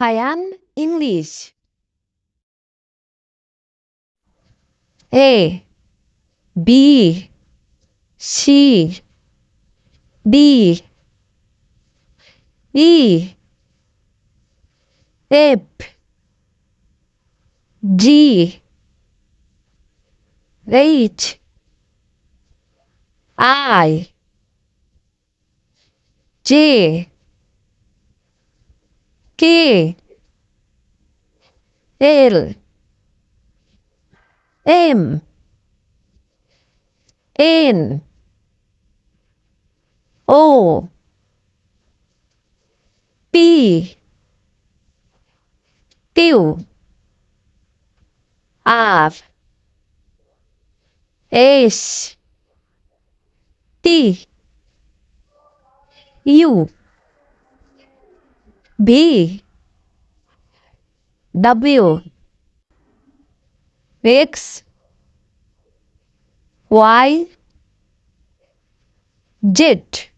Haiyan English. A B C D E F G H I J K L M N O P Q R S T U V W X Y Z.